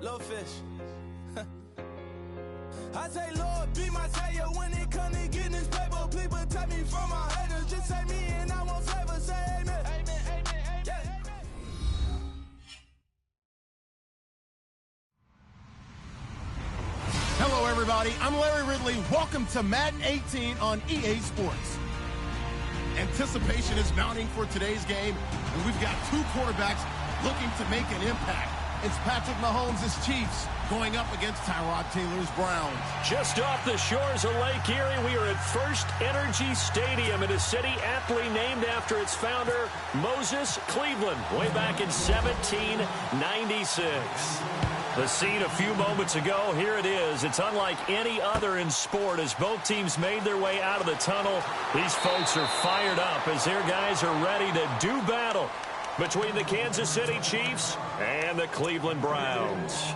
Little fish. I say, Lord, be my savior when it comes to getting this paper. Please protect me from my haters. Just say me and I won't favor. Say amen. Amen, amen, amen. Yeah. Hello, everybody. I'm Larry Ridley. Welcome to Madden 18 on EA Sports. Anticipation is mounting for today's game, and we've got two quarterbacks looking to make an impact. It's Patrick Mahomes' Chiefs going up against Tyrod Taylor's Browns. Just off the shores of Lake Erie, we are at First Energy Stadium in a city aptly named after its founder, Moses Cleveland, way back in 1796. The scene a few moments ago, here it is. It's unlike any other in sport as both teams made their way out of the tunnel. These folks are fired up as their guys are ready to do battle between the Kansas City Chiefs and the Cleveland Browns.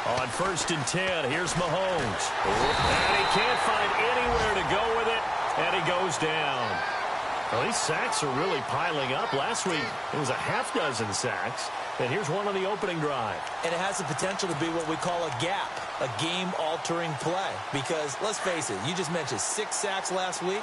On 1st and 10, here's Mahomes. And he can't find anywhere to go with it, and he goes down. Well, these sacks are really piling up. Last week, it was a half dozen sacks. And here's one on the opening drive. And it has the potential to be what we call a gap, a game-altering play. Because, let's face it, you just mentioned 6 sacks last week.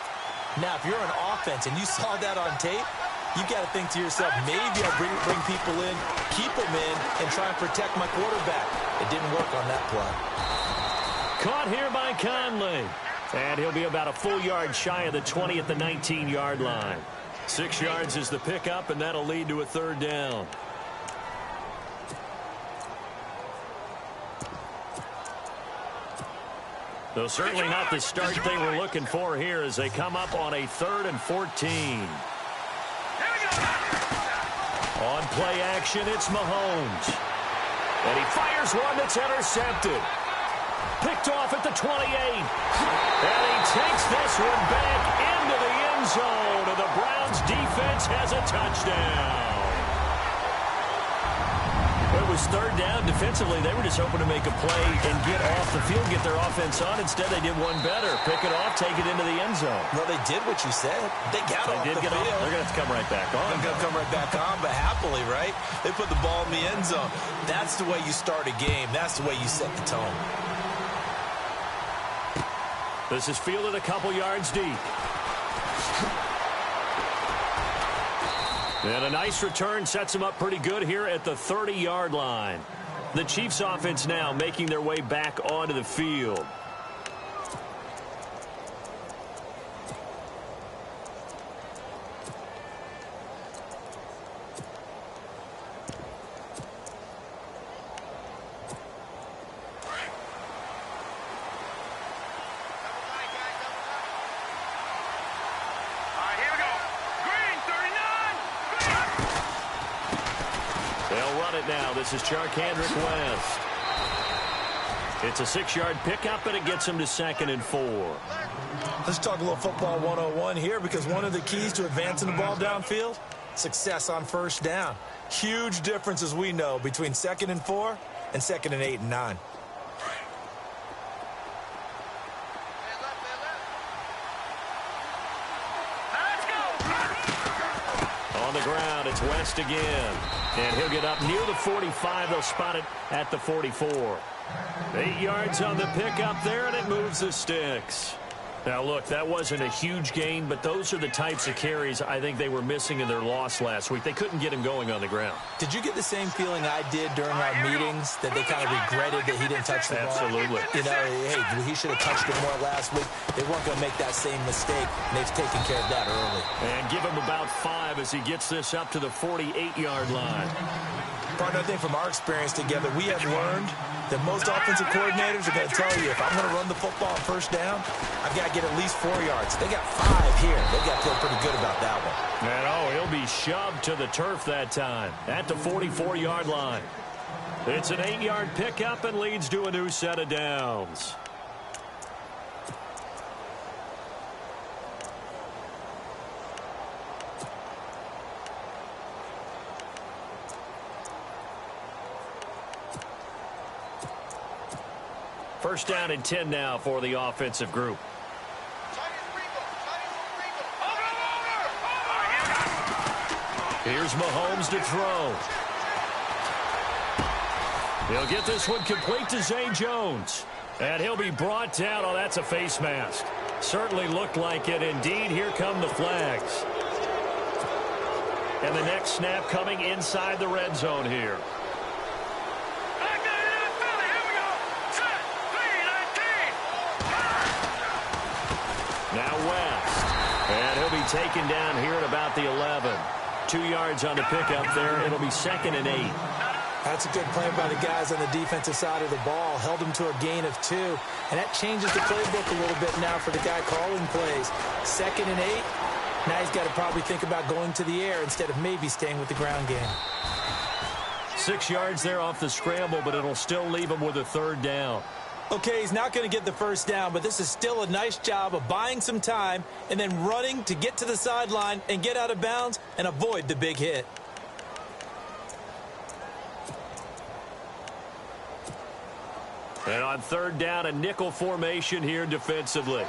Now, if you're an offense and you saw that on tape, you got to think to yourself, maybe I'll bring people in, keep them in, and try and protect my quarterback. It didn't work on that play. Caught here by Conley. And he'll be about a full yard shy of the 20 at the 19-yard line. 6 yards is the pickup, and that'll lead to a 3rd down. Though certainly not the start they were looking for here as they come up on a 3rd and 14. On play action, it's Mahomes. And he fires one that's intercepted. Picked off at the 28. And he takes this one back into the end zone. And the Browns defense has a touchdown. It was 3rd down. Defensively, they were just hoping to make a play and get off the field, get their offense on. Instead, they did one better. Pick it off, take it into the end zone. Well, they did what you said. They got off the field. They're going to have to come right back on. They're going to come right back on, but happily, right? They put the ball in the end zone. That's the way you start a game. That's the way you set the tone. This is fielded a couple yards deep. And a nice return sets them up pretty good here at the 30-yard line. The Chiefs offense now making their way back onto the field. Now, this is Charkandrick West. It's a 6-yard pickup, and it gets him to 2nd and 4. Let's talk a little football 101 here, because one of the keys to advancing the ball downfield, success on 1st down. Huge difference, as we know, between 2nd and 4 and 2nd and 8 and 9. On the ground, it's West again. And he'll get up near the 45. They'll spot it at the 44. 8 yards on the pickup there, and it moves the sticks. Now, look, that wasn't a huge gain, but those are the types of carries I think they were missing in their loss last week. They couldn't get him going on the ground. Did you get the same feeling I did during our meetings, that they kind of regretted that he didn't touch the ball? Absolutely. You know, hey, he should have touched it more last week. They weren't going to make that same mistake, and they've taken care of that early. And give him about 5 as he gets this up to the 48-yard line. Partner, I think from our experience together, we have learned that most offensive coordinators are going to tell you, if I'm going to run the football on 1st down, I've got to get at least 4 yards. They got 5 here. They've got to feel pretty good about that one. And, he'll be shoved to the turf that time at the 44-yard line. It's an 8-yard pickup and leads to a new set of downs. First down and 10 now for the offensive group. Here's Mahomes to throw. He'll get this one complete to Zay Jones. And he'll be brought down. Oh, that's a face mask. Certainly looked like it. Indeed, here come the flags. And the next snap coming inside the red zone here. Now West. And he'll be taken down here at about the 11. 2 yards on the pickup there. It'll be 2nd and 8. That's a good play by the guys on the defensive side of the ball. Held them to a gain of 2. And that changes the playbook a little bit now for the guy calling plays. 2nd and 8. Now he's got to probably think about going to the air instead of maybe staying with the ground game. 6 yards there off the scramble, but it'll still leave him with a 3rd down. Okay, he's not going to get the first down, but this is still a nice job of buying some time and then running to get to the sideline and get out of bounds and avoid the big hit. And on 3rd down, a nickel formation here defensively.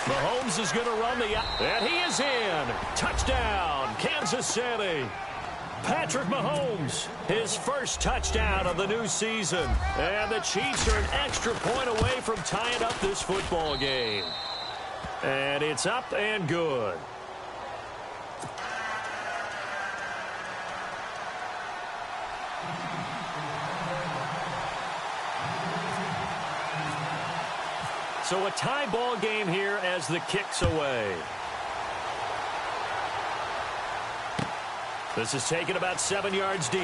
Mahomes is going to run and he is in. Touchdown, Kansas City. Patrick Mahomes, his first touchdown of the new season. And the Chiefs are an extra point away from tying up this football game. And it's up and good. So a tie ball game here as the kick's away. This is taken about 7 yards deep.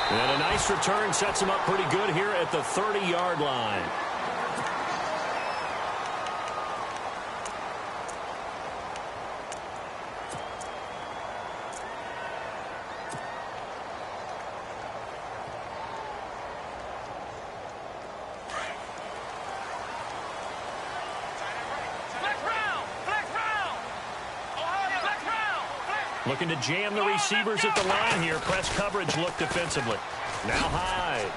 And a nice return sets him up pretty good here at the 30-yard line. Looking to jam the receivers at the line here. Press coverage look defensively. Now Hyde.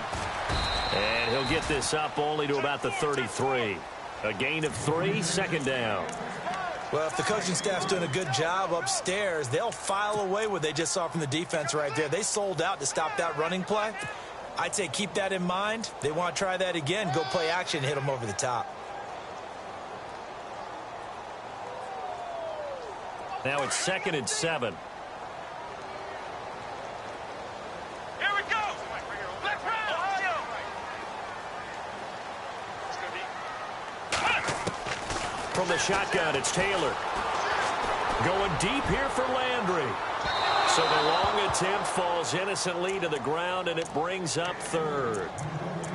And he'll get this up only to about the 33. A gain of 3, 2nd down. Well, if the coaching staff's doing a good job upstairs, they'll file away what they just saw from the defense right there. They sold out to stop that running play. I'd say keep that in mind. They want to try that again. Go play action, hit them over the top. Now it's 2nd and 7. Here we go. Left round. From the shotgun, it's Taylor. Going deep here for Landry. So the long attempt falls innocently to the ground, and it brings up 3rd.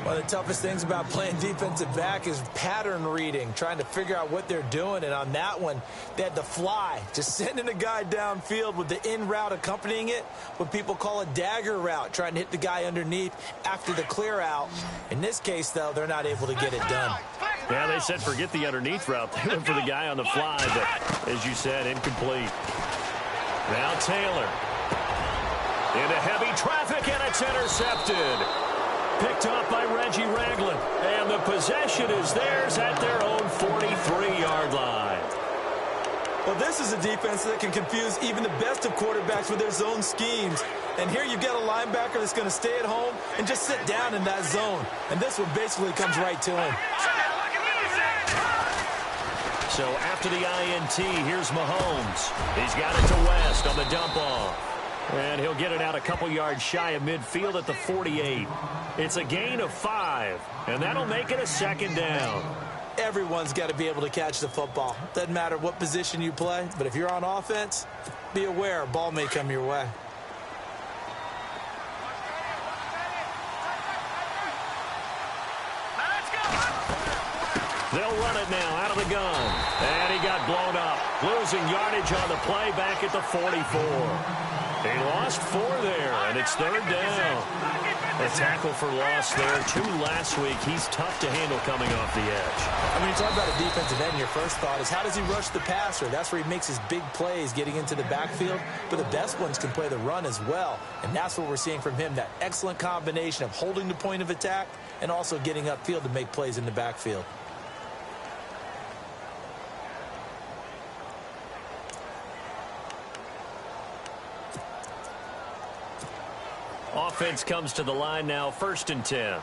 One of the toughest things about playing defensive back is pattern reading, trying to figure out what they're doing. And on that one, they had to fly, just sending a guy downfield with the in route accompanying it, what people call a dagger route, trying to hit the guy underneath after the clear out. In this case, though, they're not able to get it done. Yeah, they said forget the underneath route. They went for the guy on the fly, but as you said, incomplete. Now Taylor. Into heavy traffic, and it's intercepted. Picked up by Reggie Ragland. And the possession is theirs at their own 43-yard line. Well, this is a defense that can confuse even the best of quarterbacks with their zone schemes. And here you've got a linebacker that's going to stay at home and just sit down in that zone. And this one basically comes right to him. So after the INT, here's Mahomes. He's got it to West on the dump off. And he'll get it out a couple yards shy of midfield at the 48. It's a gain of 5, and that'll make it a 2nd down. Everyone's got to be able to catch the football. Doesn't matter what position you play, but if you're on offense, be aware a ball may come your way. They'll run it now out of the gun. And he got blown up. Losing yardage on the play back at the 44. He lost 4 there, and it's 3rd down. A tackle for loss there. 2 last week. He's tough to handle coming off the edge. I mean, you talk about a defensive end, your first thought is how does he rush the passer? That's where he makes his big plays getting into the backfield. But the best ones can play the run as well. And that's what we're seeing from him, that excellent combination of holding the point of attack and also getting upfield to make plays in the backfield. Offense comes to the line now, 1st and 10.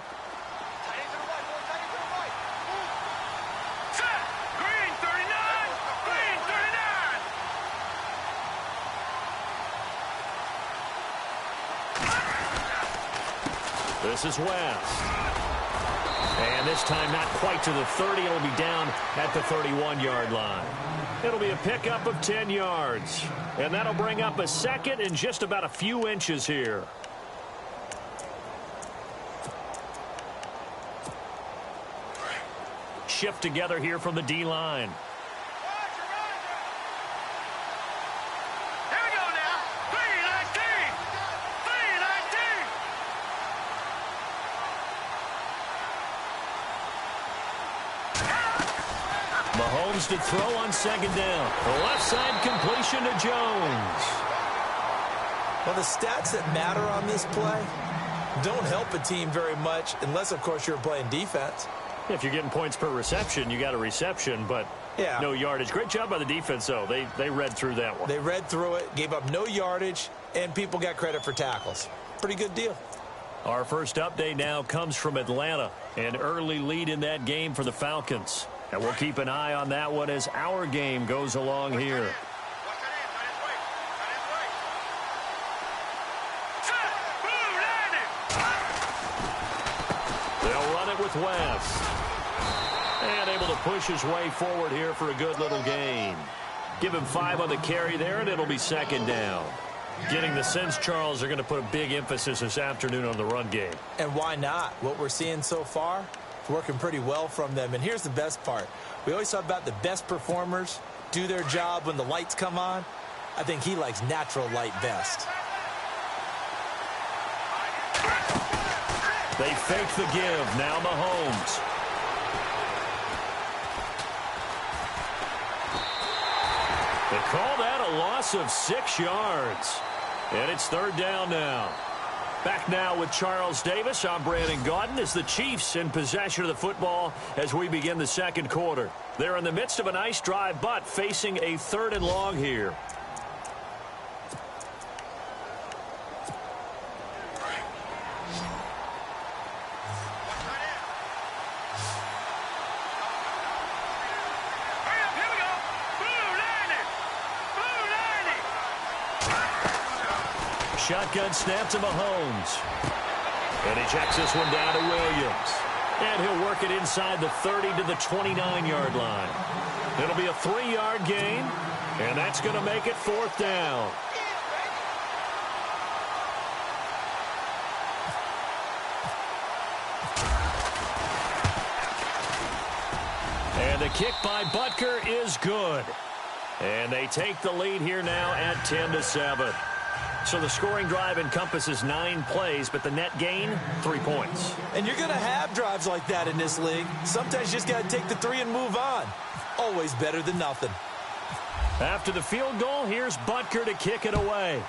This is West. And this time not quite to the 30. It'll be down at the 31-yard line. It'll be a pickup of 10 yards. And that'll bring up a 2nd and just about a few inches here. Shift together here from the D-line. Here we go now. 3-19. 3-19. Mahomes to throw on 2nd down. The left side completion to Jones. Well, the stats that matter on this play don't help a team very much unless, of course, you're playing defense. If you're getting points per reception, you got a reception, but no yardage. Great job by the defense, though. They read through that one. They read through it, gave up no yardage, and people got credit for tackles. Pretty good deal. Our first update now comes from Atlanta. An early lead in that game for the Falcons. And we'll keep an eye on that one as our game goes along here. They'll run it with West. And able to push his way forward here for a good little gain. Give him 5 on the carry there, and it'll be 2nd down. Getting the sense, Charles, they're going to put a big emphasis this afternoon on the run game. And why not? What we're seeing so far, it's working pretty well from them. And here's the best part. We always talk about the best performers do their job when the lights come on. I think he likes natural light best. They fake the give. Now Mahomes. They call that a loss of 6 yards. And it's 3rd down now. Back now with Charles Davis. I'm Brandon Gaudin as the Chiefs in possession of the football as we begin the 2nd quarter. They're in the midst of a nice drive, but facing a 3rd and long here. Shotgun snap to Mahomes. And he checks this one down to Williams. And he'll work it inside the 30 to the 29-yard line. It'll be a 3-yard gain, and that's going to make it 4th down. And the kick by Butker is good. And they take the lead here now at 10-7. So the scoring drive encompasses 9 plays, but the net gain, 3 points. And you're going to have drives like that in this league. Sometimes you just got to take the 3 and move on. Always better than nothing. After the field goal, here's Butker to kick it away.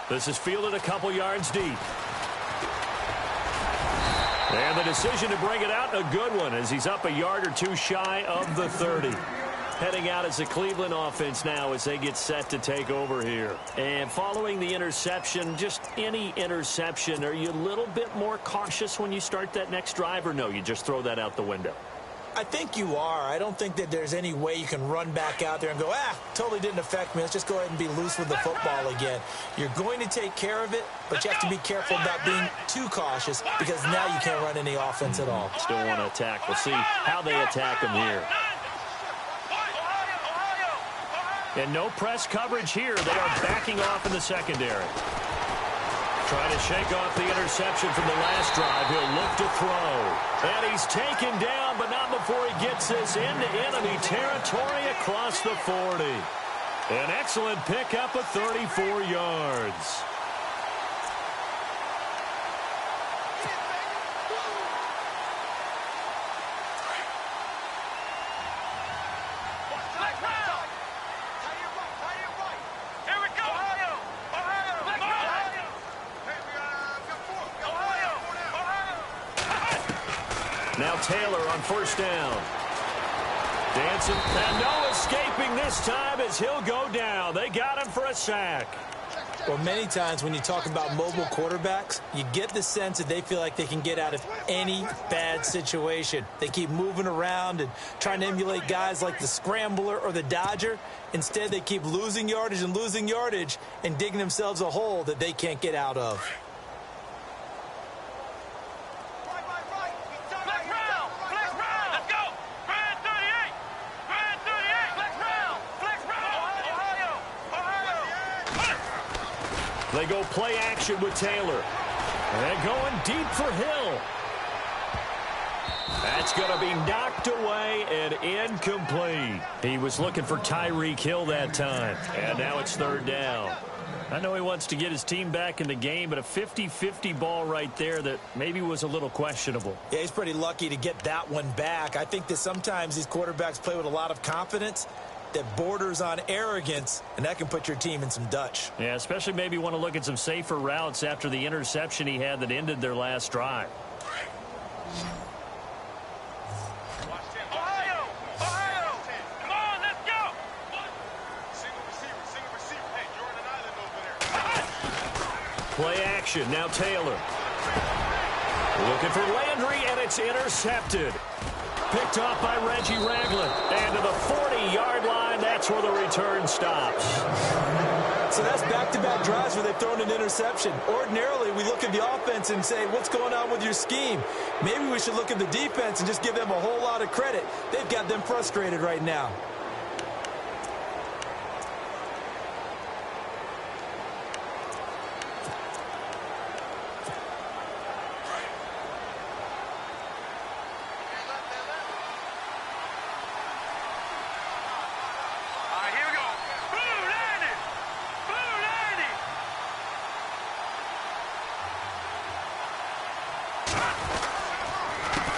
This is fielded a couple yards deep. And the decision to bring it out, a good one, as he's up a yard or 2 shy of the 30. Heading out as the Cleveland offense now as they get set to take over here. And following the interception, just any interception, are you a little bit more cautious when you start that next drive, or no, you just throw that out the window? I think you are. I don't think that there's any way you can run back out there and go, totally didn't affect me. Let's just go ahead and be loose with the football again. You're going to take care of it, but you have to be careful about being too cautious because now you can't run any offense at all. Still want to attack. We'll see how they attack him here. And no press coverage here. They are backing off in the secondary. Trying to shake off the interception from the last drive. He'll look to throw. And he's taken down, but not before he gets this into enemy territory across the 40. An excellent pickup of 34 yards. Now Taylor on first down. Dancing, and no escaping this time as he'll go down. They got him for a sack. Well, many times when you talk about mobile quarterbacks, you get the sense that they feel like they can get out of any bad situation. They keep moving around and trying to emulate guys like the Scrambler or the Dodger. Instead, they keep losing yardage and digging themselves a hole that they can't get out of. They go play action with Taylor. And going deep for Hill. That's going to be knocked away and incomplete. He was looking for Tyreek Hill that time. And now it's third down. I know he wants to get his team back in the game, but a 50-50 ball right there that maybe was a little questionable. Yeah, he's pretty lucky to get that one back. I think that sometimes these quarterbacks play with a lot of confidence that borders on arrogance, and that can put your team in some Dutch. Yeah, especially maybe want to look at some safer routes after the interception he had that ended their last drive. Ohio! Come on, let's go! Single receiver. Hey, you're on an island over there. Play action, now Taylor. Looking for Landry, and it's intercepted. Picked off by Reggie Ragland. And to the 40-yard line, that's where the return stops. So that's back-to-back drives where they've thrown an interception. Ordinarily, we look at the offense and say, what's going on with your scheme? Maybe we should look at the defense and just give them a whole lot of credit. They've got them frustrated right now.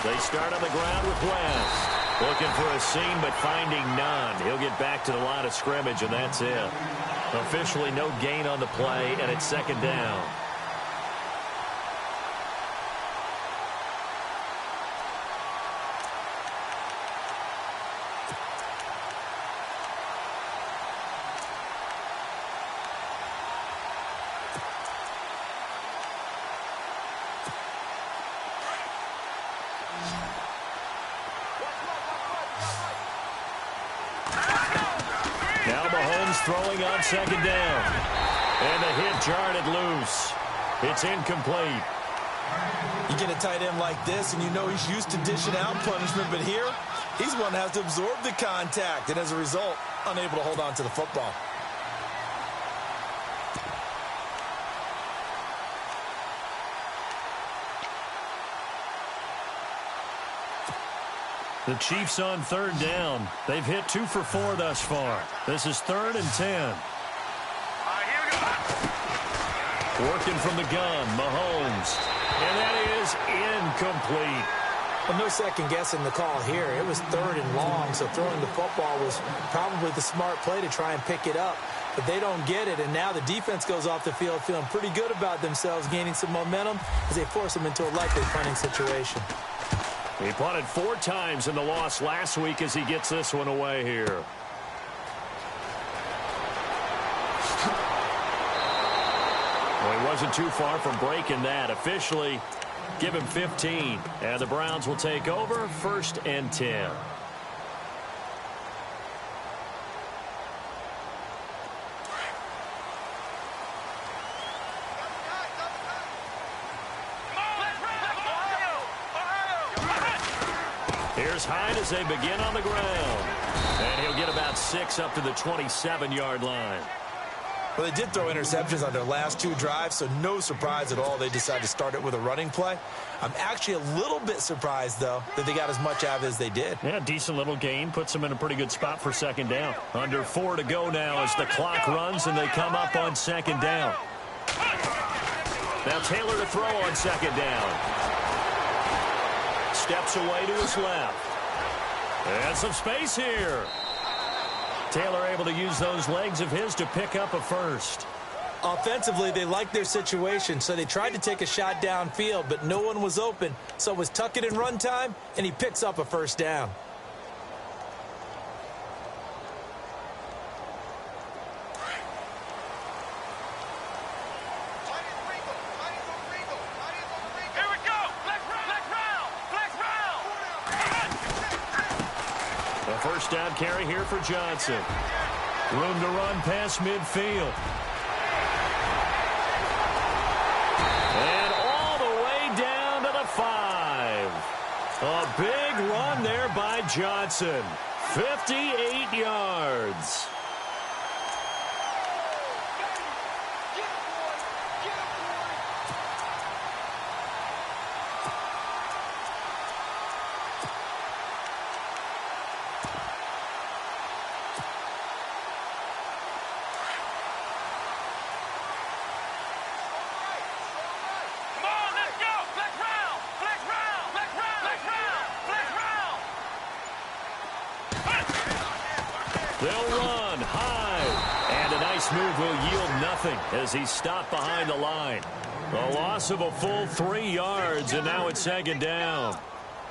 They start on the ground with West. Looking for a seam, but finding none. He'll get back to the line of scrimmage, and that's it. Officially no gain on the play, and it's second down. Throwing on second down. And the hit jarred it loose. It's incomplete. You get a tight end like this, and you know he's used to dishing out punishment, but here, he's one that has to absorb the contact, and as a result, unable to hold on to the football. The Chiefs on third down. They've hit 2 for 4 thus far. This is 3rd and 10. Working from the gun, Mahomes. And that is incomplete. Well, no second guessing the call here. It was 3rd and long, so throwing the football was probably the smart play to try and pick it up. But they don't get it, and now the defense goes off the field feeling pretty good about themselves, gaining some momentum as they force them into a likely punting situation. He punted 4 times in the loss last week as he gets this one away here. Well, he wasn't too far from breaking that. Officially, give him 15. And the Browns will take over 1st and 10. Here's Hyde as they begin on the ground. And he'll get about 6 up to the 27-yard line. Well, they did throw interceptions on their last 2 drives, so no surprise at all they decided to start it with a running play. I'm actually a little bit surprised, though, that they got as much out of it as they did. Yeah, decent little gain. Puts them in a pretty good spot for second down. Under 4 to go now as the clock runs and they come up on second down. Now Taylor to throw on second down. Steps away to his left. And some space here. Taylor able to use those legs of his to pick up a first. Offensively, they liked their situation, so they tried to take a shot downfield, but no one was open. So it was tuck it in run time, and he picks up a first down. A first down carry here for Johnson. Room to run past midfield. And all the way down to the 5. A big run there by Johnson. 58 yards. They'll run high, and a nice move will yield nothing as he's stopped behind the line. A loss of a full 3 yards, and now it's second down.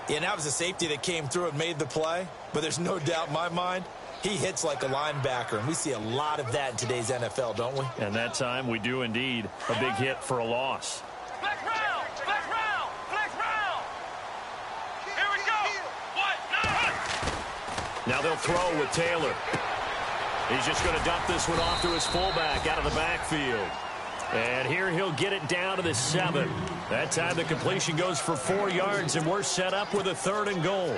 Yeah, and that was a safety that came through and made the play, but there's no doubt in my mind he hits like a linebacker, and we see a lot of that in today's NFL, don't we? And that time we do indeed. A big hit for a loss. Flex round! Flex round! Flex round! Here we go! What? Now they'll throw with Taylor. He's just going to dump this one off to his fullback out of the backfield. And here he'll get it down to the 7. That time the completion goes for 4 yards, and we're set up with a 3rd and goal.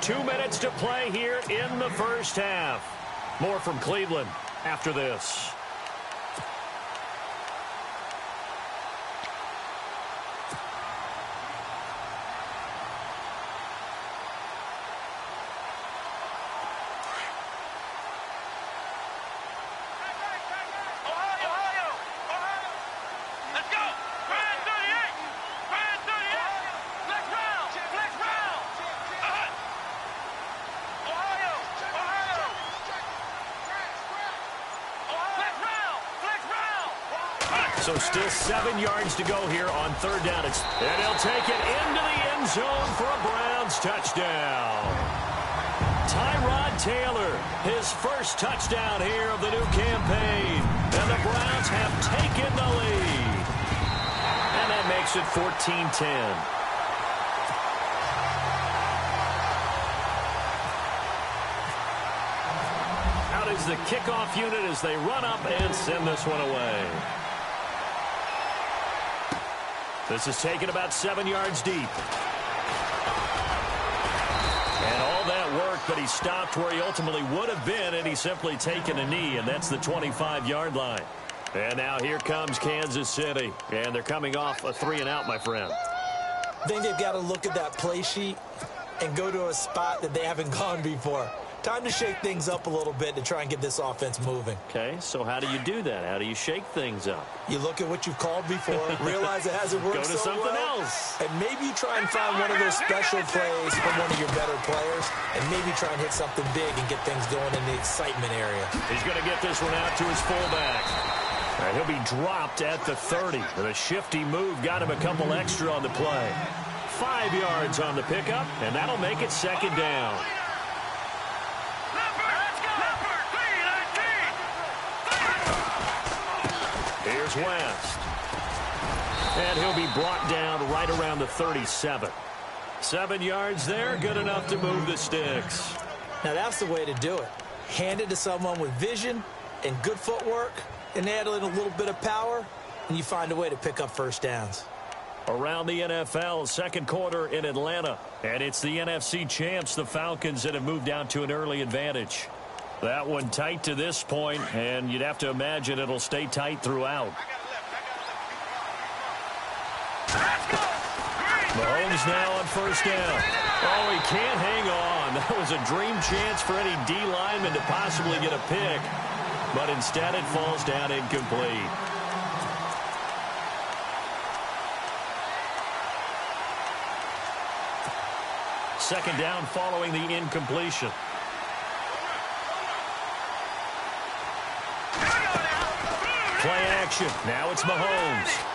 Two minutes to play here in the first half. More from Cleveland after this. So still 7 yards to go here on 3rd down. And he'll take it into the end zone for a Browns touchdown. Tyrod Taylor, his first touchdown here of the new campaign. And the Browns have taken the lead. And that makes it 14-10. Out is the kickoff unit as they run up and send this one away. This is taken about 7 yards deep. And all that work, but he stopped where he ultimately would have been, and he's simply taken a knee, and that's the 25-yard line. And now here comes Kansas City, and they're coming off a 3-and-out, my friend. I think they've got to look at that play sheet and go to a spot that they haven't gone before. Time to shake things up a little bit to try and get this offense moving. Okay, so how do you do that? How do you shake things up? You look at what you've called before, realize it hasn't worked so well. Go to something else. And maybe you try and find one of those special plays from one of your better players, and maybe try and hit something big and get things going in the excitement area. He's going to get this one out to his fullback. And he'll be dropped at the 30. And a shifty move got him a couple extra on the play. 5 yards on the pickup, and that'll make it second down. Here's West. And he'll be brought down right around the 37. 7 yards there, good enough to move the sticks. Now that's the way to do it. Hand it to someone with vision and good footwork, and add in a little bit of power, and you find a way to pick up first downs. Around the NFL, second quarter in Atlanta. And it's the NFC champs, the Falcons, that have moved down to an early advantage. That one tight to this point, and you'd have to imagine it'll stay tight throughout. Mahomes now on first down. Oh, he can't hang on. That was a dream chance for any D lineman to possibly get a pick, but instead it falls down incomplete. Second down following the incompletion. Play action. Now it's Mahomes.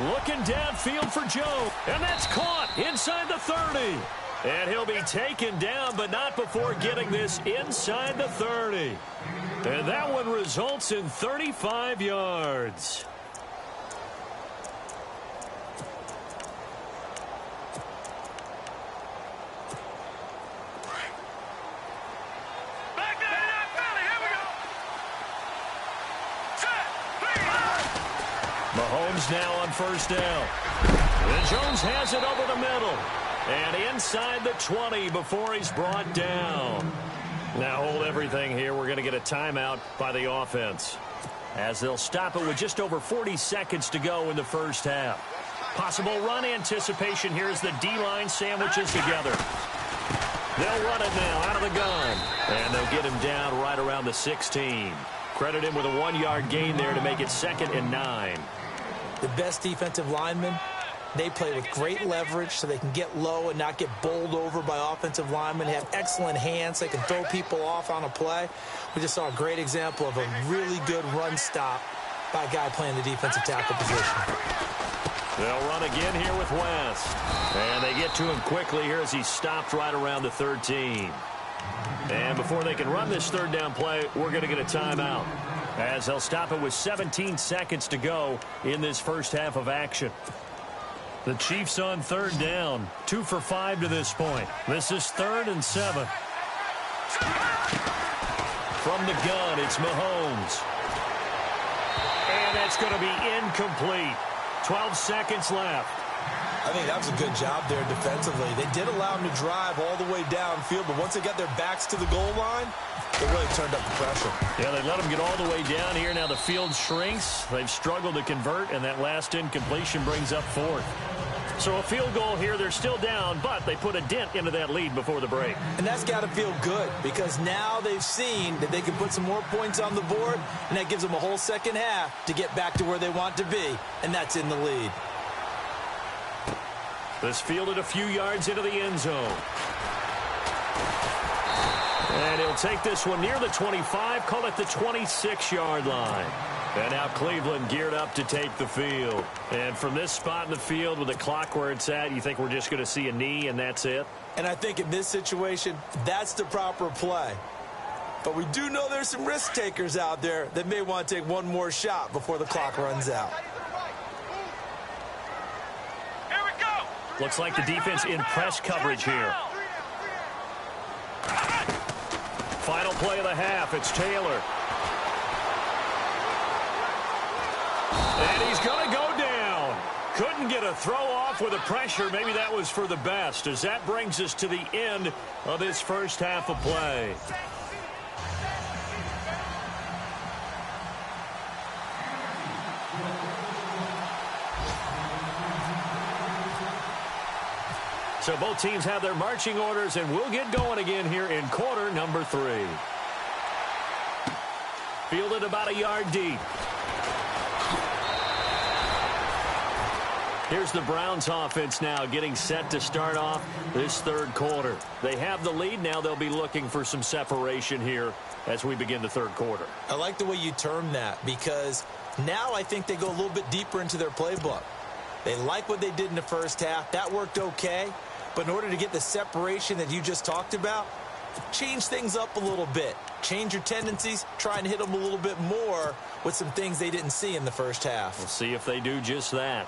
Looking downfield for Joe. And that's caught inside the 30. And he'll be taken down, but not before getting this inside the 30. And that one results in 35 yards. Mahomes now on first down. And Jones has it over the middle. And inside the 20 before he's brought down. Now hold everything here. We're going to get a timeout by the offense, as they'll stop it with just over 40 seconds to go in the first half. Possible run anticipation here as the D-line sandwiches together. They'll run it now out of the gun. And they'll get him down right around the 16. Credit him with a 1-yard gain there to make it 2nd and 9. The best defensive linemen, they play with great leverage so they can get low and not get bowled over by offensive linemen. They have excellent hands. They can throw people off on a play. We just saw a great example of a really good run stop by a guy playing the defensive tackle position. They'll run again here with West. And they get to him quickly here as he's stopped right around the 13. And before they can run this third down play, we're going to get a timeout, as they'll stop it with 17 seconds to go in this first half of action. The Chiefs on third down, 2 for 5 to this point. This is 3rd and 7. From the gun, it's Mahomes. And that's going to be incomplete. 12 seconds left. I think that was a good job there defensively. They did allow them to drive all the way downfield, but once they got their backs to the goal line, they really turned up the pressure. Yeah, they let them get all the way down here. Now the field shrinks. They've struggled to convert, and that last incompletion brings up 4th. So a field goal here. They're still down, but they put a dent into that lead before the break. And that's got to feel good, because now they've seen that they can put some more points on the board, and that gives them a whole second half to get back to where they want to be, and that's in the lead. This fielded a few yards into the end zone. And he'll take this one near the 25, call it the 26-yard line. And now Cleveland geared up to take the field. And from this spot in the field with the clock where it's at, you think we're just going to see a knee and that's it? And I think in this situation, that's the proper play. But we do know there's some risk takers out there that may want to take one more shot before the clock runs out. Looks like the defense in press coverage here. Final play of the half. It's Taylor. And he's going to go down. Couldn't get a throw off with the pressure. Maybe that was for the best, as that brings us to the end of this first half of play. So both teams have their marching orders, and we'll get going again here in quarter number 3. Fielded about a yard deep. Here's the Browns offense now getting set to start off this third quarter. They have the lead. Now they'll be looking for some separation here as we begin the third quarter. I like the way you term that, because now I think they go a little bit deeper into their playbook. They like what they did in the first half. That worked okay. But in order to get the separation that you just talked about, change things up a little bit. Change your tendencies. Try and hit them a little bit more with some things they didn't see in the first half. We'll see if they do just that.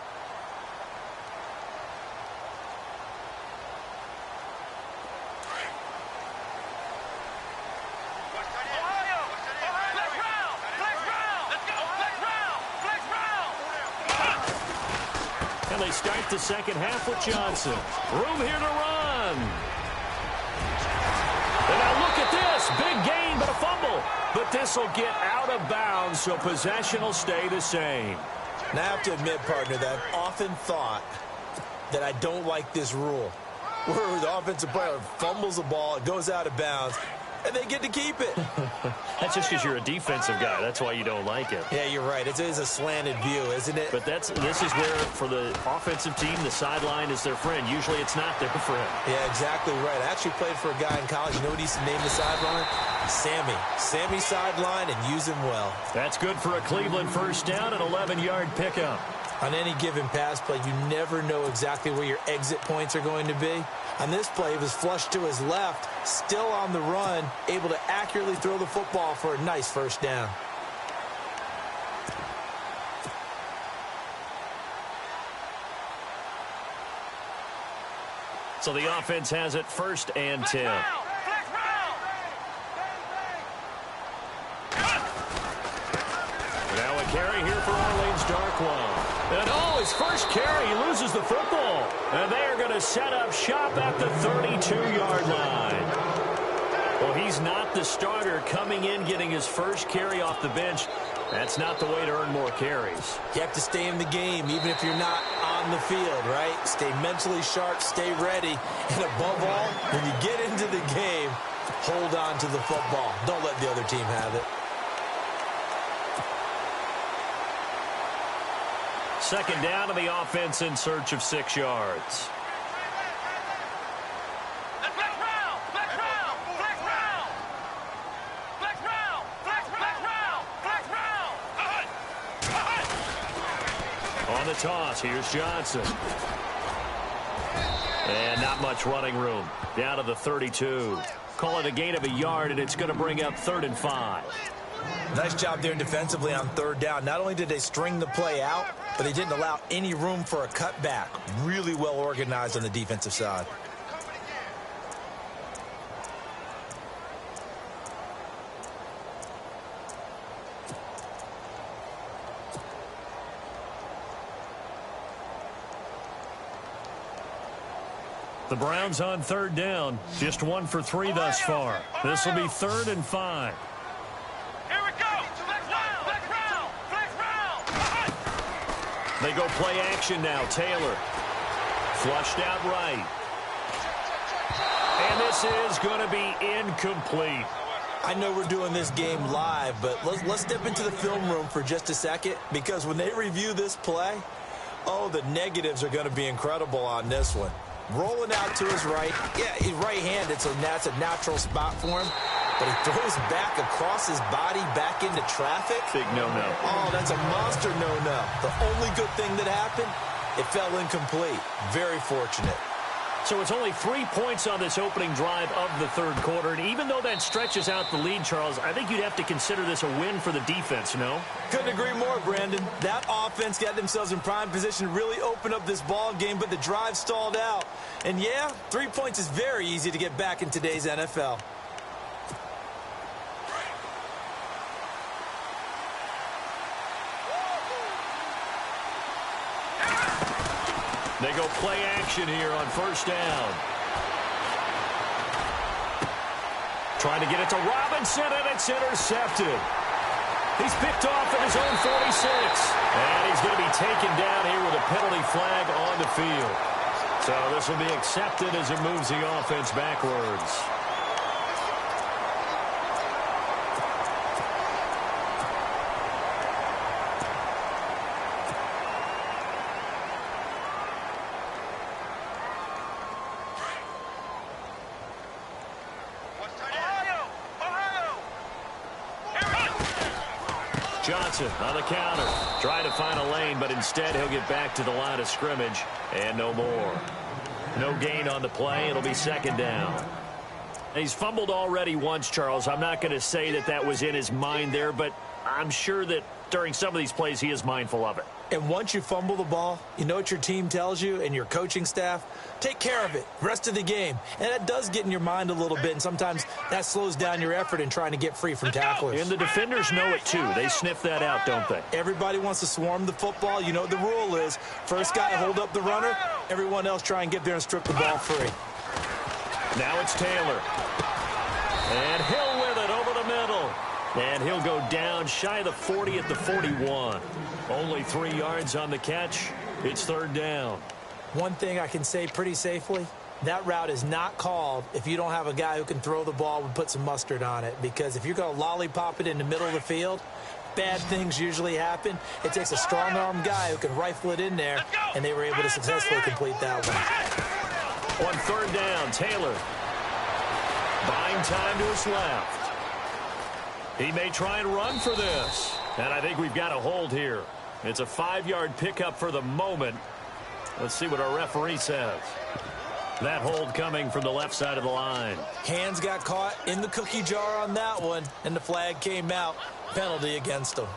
And they start the second half with Johnson. Room here to run. And now look at this. Big gain, but a fumble. But this will get out of bounds, so possession will stay the same. Now, I have to admit, partner, that I've often thought that I don't like this rule, where the offensive player fumbles the ball, it goes out of bounds, and they get to keep it. That's just because you're a defensive guy. That's why you don't like it. Yeah, you're right. It is a slanted view, isn't it? But this is where, for the offensive team, the sideline is their friend. Usually it's not their friend. Yeah, exactly right. I actually played for a guy in college. You know what he used to name the sideline? Sammy. Sammy sideline, and use him well. That's good for a Cleveland first down, an 11-yard pickup. On any given pass play, you never know exactly where your exit points are going to be. On this play, he was flushed to his left, still on the run, able to accurately throw the football for a nice first down. So the offense has it 1st and 10. Now a carry here for Orleans Darkwa. And his first carry, he loses the football. And they are going to set up shop at the 32-yard line. Well, he's not the starter coming in, getting his first carry off the bench. That's not the way to earn more carries. You have to stay in the game, even if you're not on the field, right? Stay mentally sharp, stay ready. And above all, when you get into the game, hold on to the football. Don't let the other team have it. Second down to the offense in search of 6 yards. On the toss, here's Johnson. And not much running room. Down to the 32. Call it a gain of a yard, and it's going to bring up 3rd and 5. Nice job there defensively on 3rd down. Not only did they string the play out, but they didn't allow any room for a cutback. Really well organized on the defensive side. The Browns on 3rd down. Just 1 for 3 thus far. This will be 3rd and 5. They go play action now. Taylor. Flushed out right. And this is going to be incomplete. I know we're doing this game live, but let's step into the film room for just a second, because when they review this play, oh, the negatives are going to be incredible on this one. Rolling out to his right. Yeah, he's right-handed, so that's a natural spot for him. But he throws back across his body back into traffic. Big no-no. Oh, that's a monster no-no. The only good thing that happened, it fell incomplete. Very fortunate. So it's only 3 points on this opening drive of the 3rd quarter. And even though that stretches out the lead, Charles, I think you'd have to consider this a win for the defense, no? Couldn't agree more, Brandon. That offense got themselves in prime position to really open up this ball game, but the drive stalled out. And yeah, 3 points is very easy to get back in today's NFL. They go play action here on 1st down. Trying to get it to Robinson, and it's intercepted. He's picked off at his own 46. And he's going to be taken down here with a penalty flag on the field. So this will be accepted as it moves the offense backwards. Johnson on the counter. Trying to find a lane, but instead he'll get back to the line of scrimmage. And no more. No gain on the play. It'll be 2nd down. He's fumbled already once, Charles. I'm not going to say that was in his mind there, but I'm sure that during some of these plays he is mindful of it. And once you fumble the ball, you know what your team tells you and your coaching staff? Take care of it, rest of the game. And that does get in your mind a little bit, and sometimes that slows down your effort in trying to get free from tacklers. And the defenders know it, too. They sniff that out, don't they? Everybody wants to swarm the football. You know what the rule is. First guy hold up the runner, everyone else try and get there and strip the ball free. Now it's Taylor. And Hill with it over the middle. And he'll go down shy of the 40 at the 41. Only 3 yards on the catch. It's third down. One thing I can say pretty safely, that route is not called if you don't have a guy who can throw the ball and put some mustard on it. Because if you're going to lollipop it in the middle of the field, bad things usually happen. It takes a strong-arm guy who can rifle it in there, and they were able to successfully complete that one. On third down, Taylor. Buying time to his left. He may try and run for this. And I think we've got a hold here. It's a 5-yard pickup for the moment. Let's see what our referee says. That hold coming from the left side of the line. Hands got caught in the cookie jar on that one, and the flag came out. Penalty against him.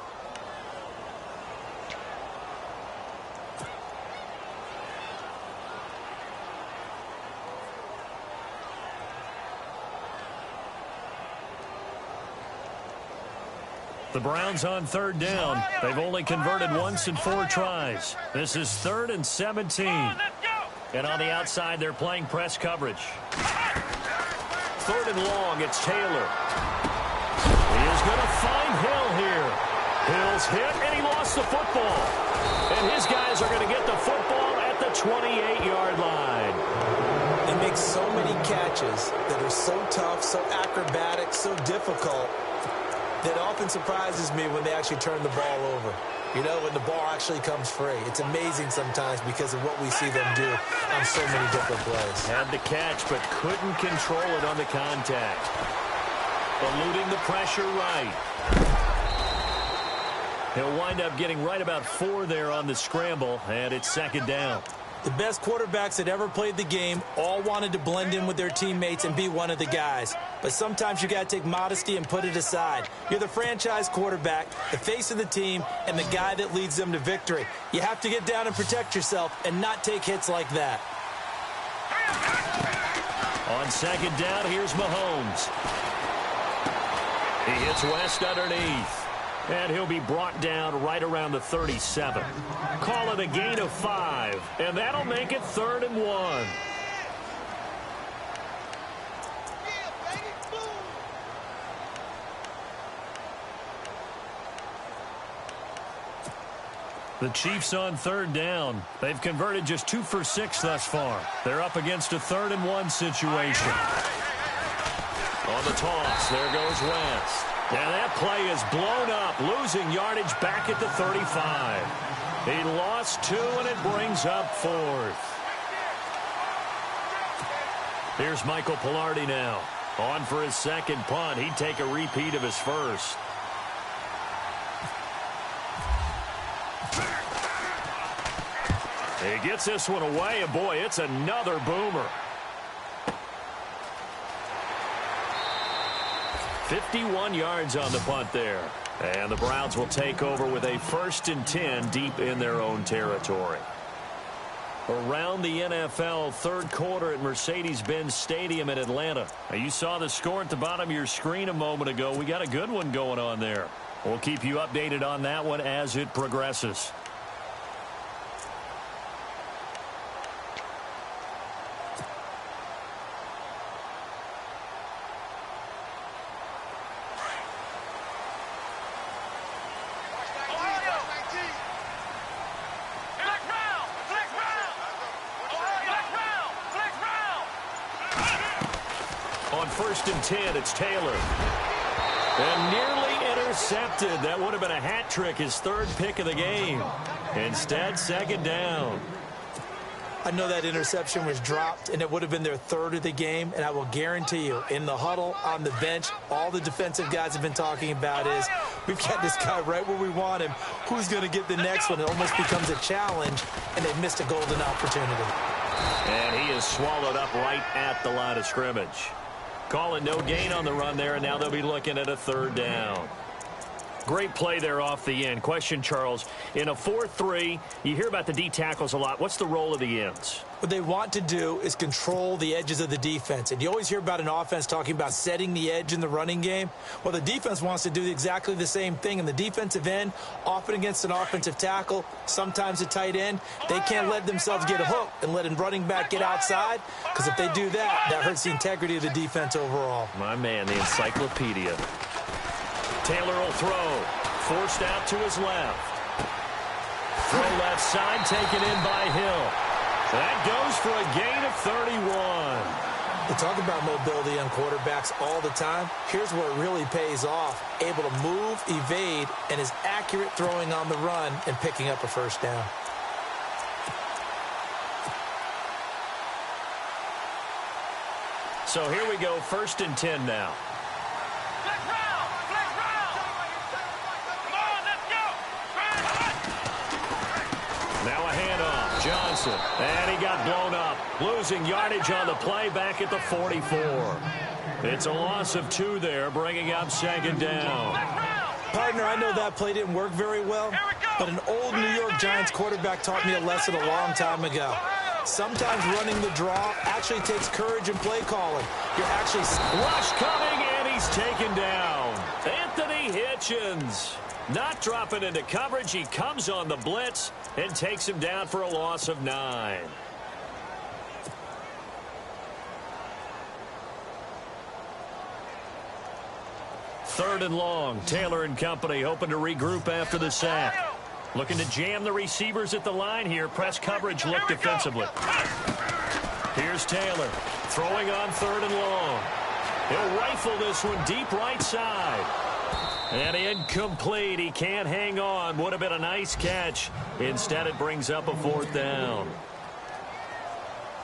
The Browns on third down. They've only converted once in 4 tries. This is 3rd and 17. And on the outside, they're playing press coverage. 3rd and long, it's Taylor. He is going to find Hill here. Hill's hit, and he lost the football. And his guys are going to get the football at the 28-yard line. They make so many catches that are so tough, so acrobatic, so difficult, that often surprises me when they actually turn the ball over. You know, when the ball actually comes free. It's amazing sometimes because of what we see them do on so many different plays. Had the catch, but couldn't control it on the contact. Eluding the pressure right. He'll wind up getting right about 4 there on the scramble, and it's 2nd down. The best quarterbacks that ever played the game all wanted to blend in with their teammates and be one of the guys. But sometimes you got to take modesty and put it aside. You're the franchise quarterback, the face of the team, and the guy that leads them to victory. You have to get down and protect yourself and not take hits like that. On 2nd down, here's Mahomes. He hits West underneath. And he'll be brought down right around the 37. Call it a gain of 5. And that'll make it 3rd and 1. The Chiefs on 3rd down. They've converted just 2 for 6 thus far. They're up against a 3rd and 1 situation. On the toss, there goes Wentz. And that play is blown up, losing yardage back at the 35. He lost 2, and it brings up 4th. Here's Michael Pilardi now. On for his 2nd punt. He'd take a repeat of his first. He gets this one away, and boy, it's another boomer. 51 yards on the punt there. And the Browns will take over with a 1st and 10 deep in their own territory. Around the NFL, 3rd quarter at Mercedes-Benz Stadium in Atlanta. Now, you saw the score at the bottom of your screen a moment ago. We got a good one going on there. We'll keep you updated on that one as it progresses. On 1st and 10, it's Taylor. And nearly intercepted. That would have been a hat trick, his 3rd pick of the game. Instead, 2nd down. I know that interception was dropped, and it would have been their 3rd of the game, and I will guarantee you, in the huddle, on the bench, all the defensive guys have been talking about is, we've got this guy right where we want him. Who's going to get the next one? It almost becomes a challenge, and they've missed a golden opportunity. And he is swallowed up right at the line of scrimmage. Calling no gain on the run there, and now they'll be looking at a 3rd down. Great play there off the end. Question, Charles, in a 4-3, you hear about the D tackles a lot. What's the role of the ends? What they want to do is control the edges of the defense. And you always hear about an offense talking about setting the edge in the running game. Well, the defense wants to do exactly the same thing. And the defensive end, often against an offensive tackle, sometimes a tight end, they can't let themselves get hooked and let a running back get outside. Because if they do that, that hurts the integrity of the defense overall. My man, the encyclopedia. Taylor will throw. Forced out to his left. Throw left side, taken in by Hill. That goes for a gain of 31. We talk about mobility on quarterbacks all the time. Here's where it really pays off. Able to move, evade, and is accurate throwing on the run and picking up a first down. So here we go, 1st and 10 now. Now a handoff, Johnson, and he got blown up. Losing yardage on the play back at the 44. It's a loss of 2 there, bringing up 2nd down. Partner, I know that play didn't work very well, but an old New York Giants quarterback taught me a lesson a long time ago. Sometimes running the draw actually takes courage and play calling. You're actually... Rush coming, and he's taken down. Anthony Hitchens. Not dropping into coverage. He comes on the blitz and takes him down for a loss of 9. Third and long. Taylor and company hoping to regroup after the sack. Looking to jam the receivers at the line here. Press coverage look defensively. Here's Taylor throwing on 3rd and long. He'll rifle this one deep right side. And incomplete. He can't hang on. Would have been a nice catch. Instead, it brings up a 4th down.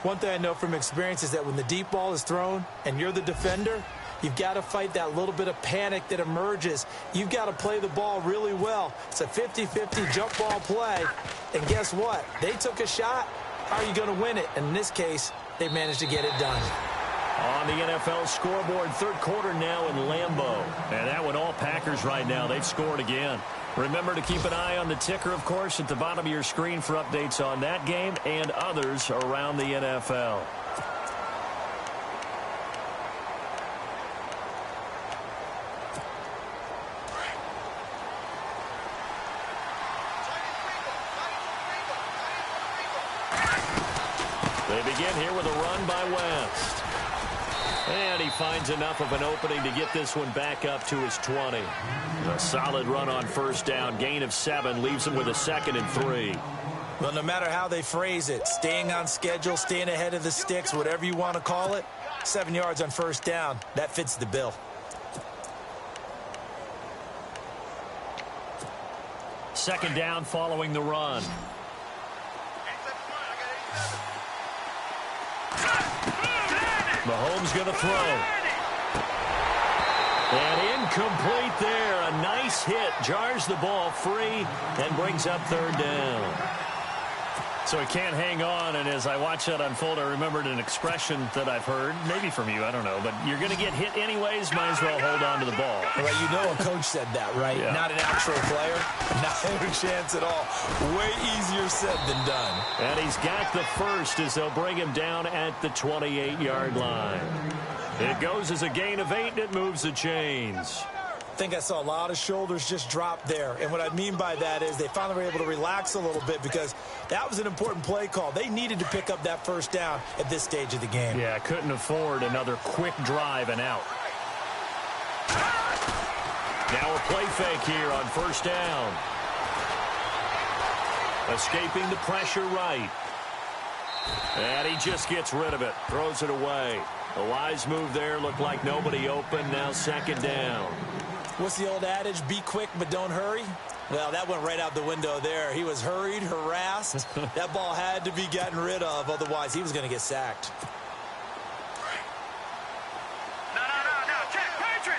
One thing I know from experience is that when the deep ball is thrown and you're the defender, you've got to fight that little bit of panic that emerges. You've got to play the ball really well. It's a 50-50 jump ball play. And guess what? They took a shot. How are you going to win it? And in this case, they managed to get it done. On the NFL scoreboard, 3rd quarter now in Lambeau. And that one all Packers right now. They've scored again. Remember to keep an eye on the ticker, of course, at the bottom of your screen for updates on that game and others around the NFL. They begin here with a run by West. And he finds enough of an opening to get this one back up to his 20. A solid run on 1st down. Gain of 7 leaves him with a 2nd and 3. Well, no matter how they phrase it, staying on schedule, staying ahead of the sticks, whatever you want to call it, 7 yards on 1st down, that fits the bill. 2nd down following the run. Mahomes going to throw. And incomplete there. A nice hit. Jars the ball free and brings up 3rd down. So he can't hang on, and as I watch that unfold, I remembered an expression that I've heard, maybe from you, I don't know, but you're going to get hit anyways, might as well hold on to the ball. Right, you know a coach said that, right? Yeah. Not an actual player, not a chance at all. Way easier said than done. And he's got the first as they'll bring him down at the 28-yard line. It goes as a gain of 8, and it moves the chains. I think I saw a lot of shoulders just drop there. And what I mean by that is they finally were able to relax a little bit because that was an important play call. They needed to pick up that 1st down at this stage of the game. Yeah, couldn't afford another quick drive and out. Now a play fake here on 1st down. Escaping the pressure right. And he just gets rid of it. Throws it away. A wise move there. Looked like nobody open. Now 2nd down. What's the old adage? Be quick, but don't hurry. Well, that went right out the window there. He was hurried, harassed. That ball had to be gotten rid of. Otherwise, he was going to get sacked. No. Check. Patriot.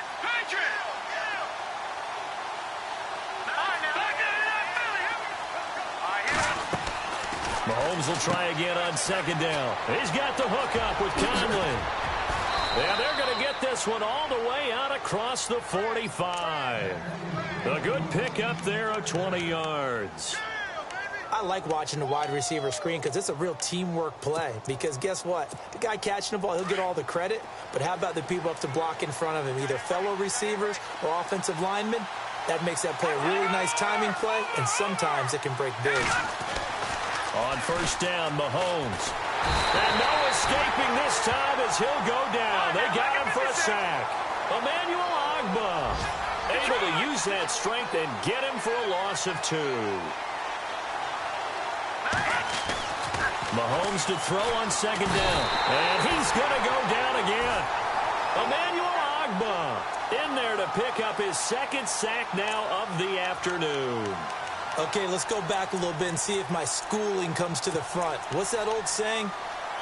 Mahomes will try again on 2nd down. He's got the hook up with Conley. And they're going to get this one all the way out across the 45. A good pickup there of 20 yards. I like watching the wide receiver screen because it's a real teamwork play. Because guess what? The guy catching the ball, he'll get all the credit. But how about the people up to block in front of him, either fellow receivers or offensive linemen? That makes that play a really nice timing play, and sometimes it can break big. On first down, Mahomes. And no escaping this time as he'll go down. They got him for a sack. Emmanuel Ogbah able to use that strength and get him for a loss of 2. Mahomes to throw on second down. And he's going to go down again. Emmanuel Ogbah in there to pick up his second sack now of the afternoon. Okay, let's go back a little bit and see if my schooling comes to the front. What's that old saying?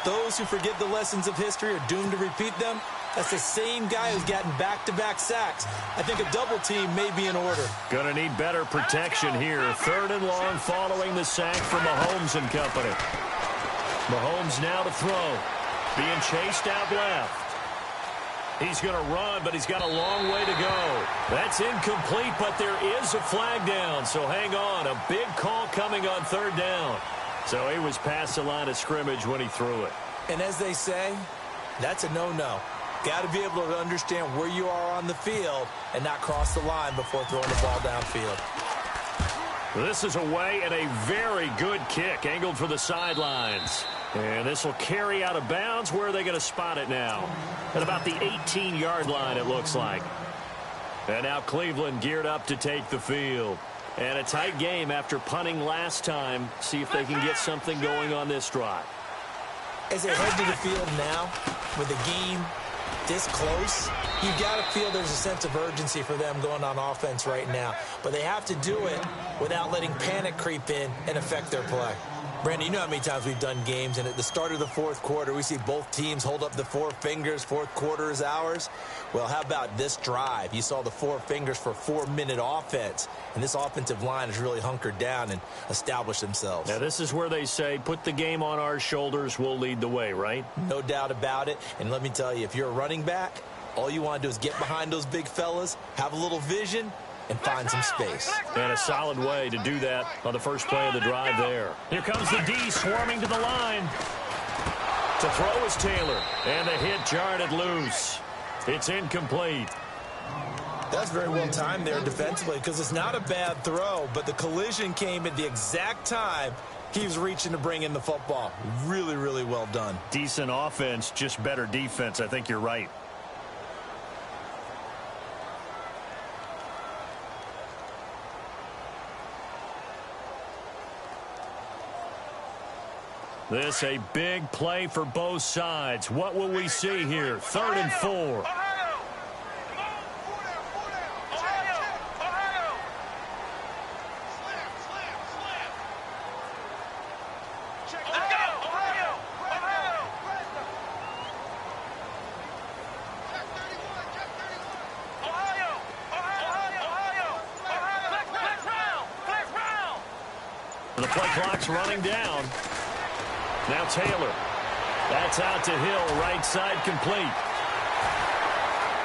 Those who forget the lessons of history are doomed to repeat them. That's the same guy who's gotten back-to-back sacks. I think a double team may be in order. Going to need better protection here. 3rd and long following the sack from Mahomes and company. Mahomes now to throw. Being chased out left. He's going to run, but he's got a long way to go. That's incomplete, but there is a flag down, so hang on. A big call coming on 3rd down. So he was past the line of scrimmage when he threw it. And as they say, that's a no-no. Got to be able to understand where you are on the field and not cross the line before throwing the ball downfield. This is away and a very good kick, angled for the sidelines. And this will carry out of bounds. Where are they going to spot it now? At about the 18-yard line, it looks like. And now Cleveland geared up to take the field. And a tight game after punting last time. See if they can get something going on this drive. As they head to the field now, with the game this close, you've got to feel there's a sense of urgency for them going on offense right now. But they have to do it without letting panic creep in and affect their play. Brandon, you know how many times we've done games, and at the start of the 4th quarter, we see both teams hold up the 4 fingers, 4th quarter is ours. Well, how about this drive? You saw the 4 fingers for 4-minute offense, and this offensive line has really hunkered down and established themselves. Now, this is where they say, put the game on our shoulders, we'll lead the way, right? No doubt about it, and let me tell you, if you're a running back, all you want to do is get behind those big fellas, have a little vision, and find some space. And a solid way to do that on the first play of the drive there. Here comes the D swarming to the line. To throw is Taylor. And the hit jarred it loose. It's incomplete. That's very well timed there defensively because it's not a bad throw, but the collision came at the exact time he was reaching to bring in the football. Really, really well done. Decent offense, just better defense. I think you're right. This a big play for both sides. What will we see here? 3rd and 4. The play clock's running down. Now Taylor. That's out to Hill, right side complete.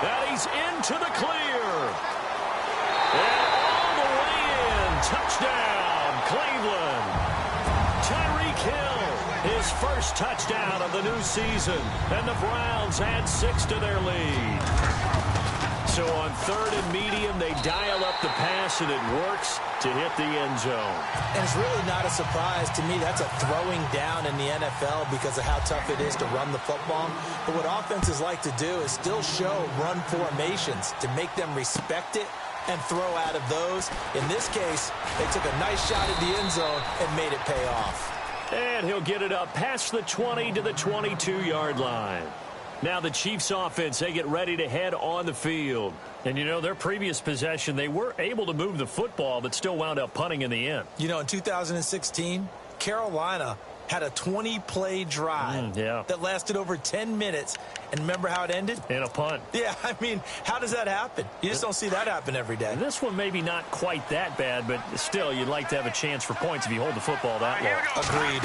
Now he's into the clear. And all the way in. Touchdown, Cleveland. Tyreek Hill, his first touchdown of the new season. And the Browns add 6 to their lead. So on 3rd and medium, they dial up the pass, and it works to hit the end zone. And it's really not a surprise to me. That's a throwing down in the NFL because of how tough it is to run the football. But what offenses like to do is still show run formations to make them respect it and throw out of those. In this case, they took a nice shot at the end zone and made it pay off. And he'll get it up past the 20 to the 22-yard line. Now the Chiefs offense, they get ready to head on the field. And, you know, their previous possession, they were able to move the football, but still wound up punting in the end. You know, in 2016, Carolina had a 20-play drive that lasted over 10 minutes. And remember how it ended? In a punt. Yeah, I mean, how does that happen? You just don't see that happen every day. This one maybe not quite that bad, but still, you'd like to have a chance for points if you hold the football that long. Agreed.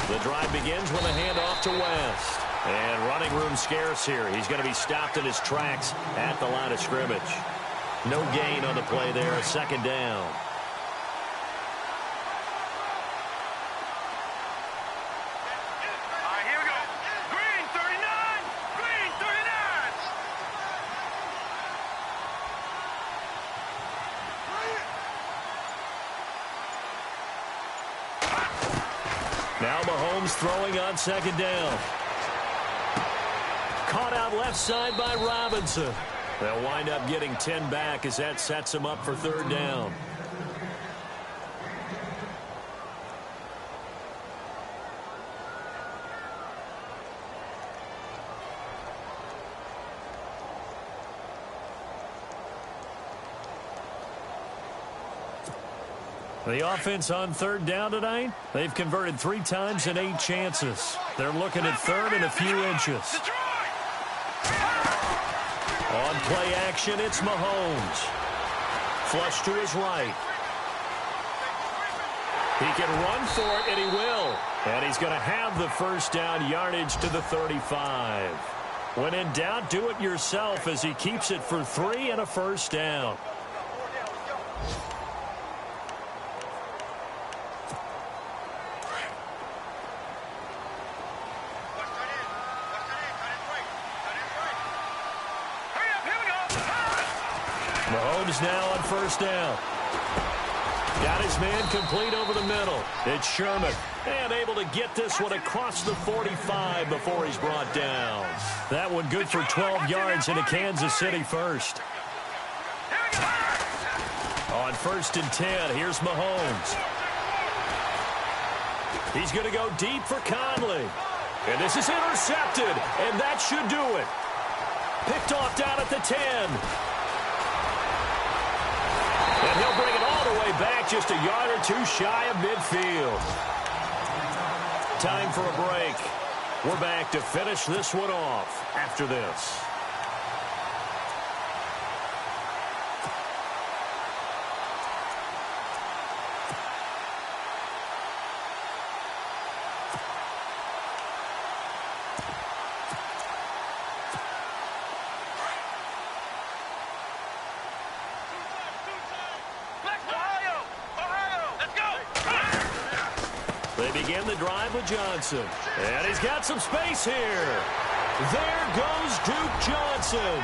The drive begins with a handoff to West. And running room scarce here. He's going to be stopped in his tracks at the line of scrimmage. No gain on the play there, a second down. Here we go. Green 39. Green 39. Now Mahomes throwing on second down. Caught out left side by Robinson. They'll wind up getting 10 back as that sets them up for third down. The offense on third down tonight, they've converted 3 times in 8 chances. They're looking at third and a few inches. On play action, it's Mahomes. Flush to his right. He can run for it, and he will. And he's going to have the first down yardage to the 35. When in doubt, do it yourself as he keeps it for 3 and a first down. Mahomes now on first down. Got his man complete over the middle. It's Sherman. And able to get this one across the 45 before he's brought down. That one good for 12 yards into Kansas City first. On 1st and 10, here's Mahomes. He's going to go deep for Conley. And this is intercepted. And that should do it. Picked off down at the 10. And he'll bring it all the way back, just a yard or 2 shy of midfield. Time for a break. We're back to finish this one off after this. They begin the drive with Johnson. And he's got some space here. There goes Duke Johnson.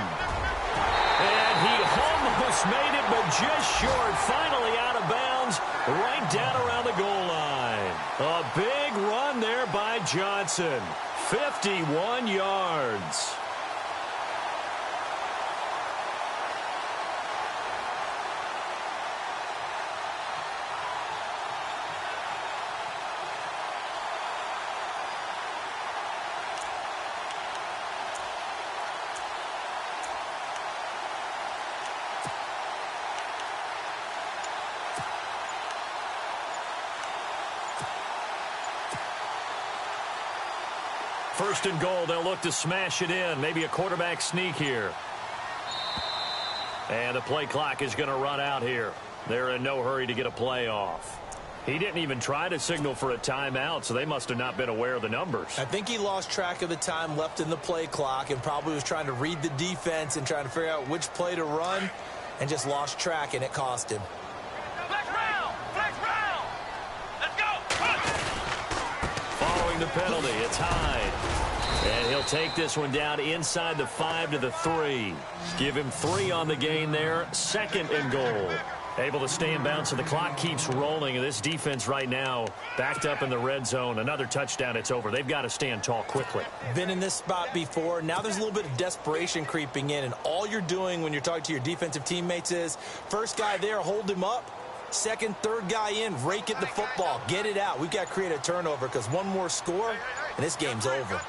And he almost made it, but just short. Finally out of bounds, right down around the goal line. A big run there by Johnson. 51 yards. First and goal, they'll look to smash it in. Maybe a quarterback sneak here. And the play clock is going to run out here. They're in no hurry to get a play off. He didn't even try to signal for a timeout, so they must have not been aware of the numbers. I think he lost track of the time left in the play clock and probably was trying to read the defense and trying to figure out which play to run and just lost track, and it cost him. Flex round! Flex round! Let's go! Following the penalty, it's Hyde. And he'll take this one down inside the 5 to the 3. Give him 3 on the gain there. 2nd and goal. Able to stay in bounds, so the clock keeps rolling. And this defense right now backed up in the red zone. Another touchdown, it's over. They've got to stand tall quickly. Been in this spot before. Now there's a little bit of desperation creeping in. And all you're doing when you're talking to your defensive teammates is, first guy there, hold him up. Second, third guy in, rake it the football. Get it out. We've got to create a turnover because one more score, and this game's over.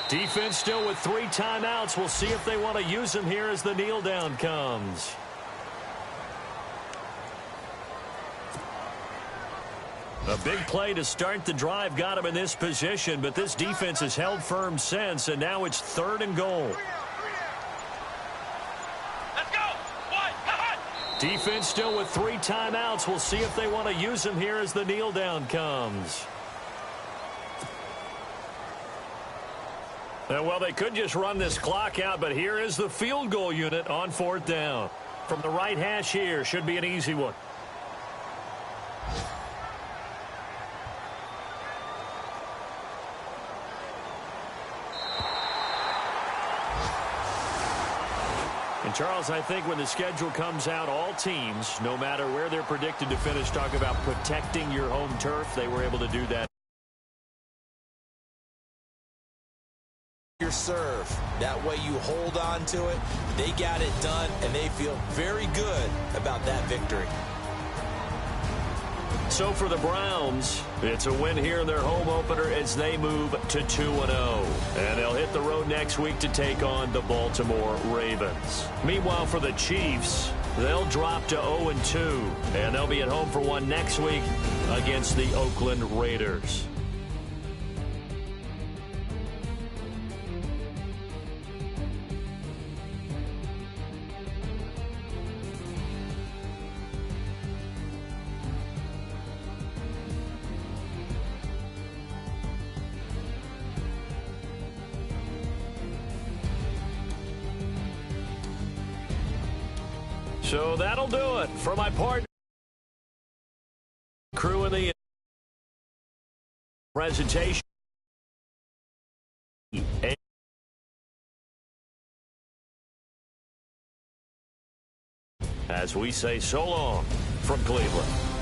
Defense still with 3 timeouts. We'll see if they want to use them here as the kneel down comes. A big play to start the drive got him in this position, but this defense has held firm since, and now it's 3rd and goal. Let's go! Defense still with 3 timeouts. We'll see if they want to use them here as the kneel down comes. Well, they could just run this clock out, but here is the field goal unit on 4th down. From the right hash here, should be an easy one. And, Charles, I think when the schedule comes out, all teams, no matter where they're predicted to finish, talk about protecting your home turf. They were able to do that. Your serve. That way you hold on to it. They got it done, and they feel very good about that victory. So for the Browns, it's a win here in their home opener as they move to 2-0. And they'll hit the road next week to take on the Baltimore Ravens. Meanwhile, for the Chiefs, they'll drop to 0-2. And they'll be at home for one next week against the Oakland Raiders. So that'll do it for my partner, crew in the presentation. As we say so long from Cleveland.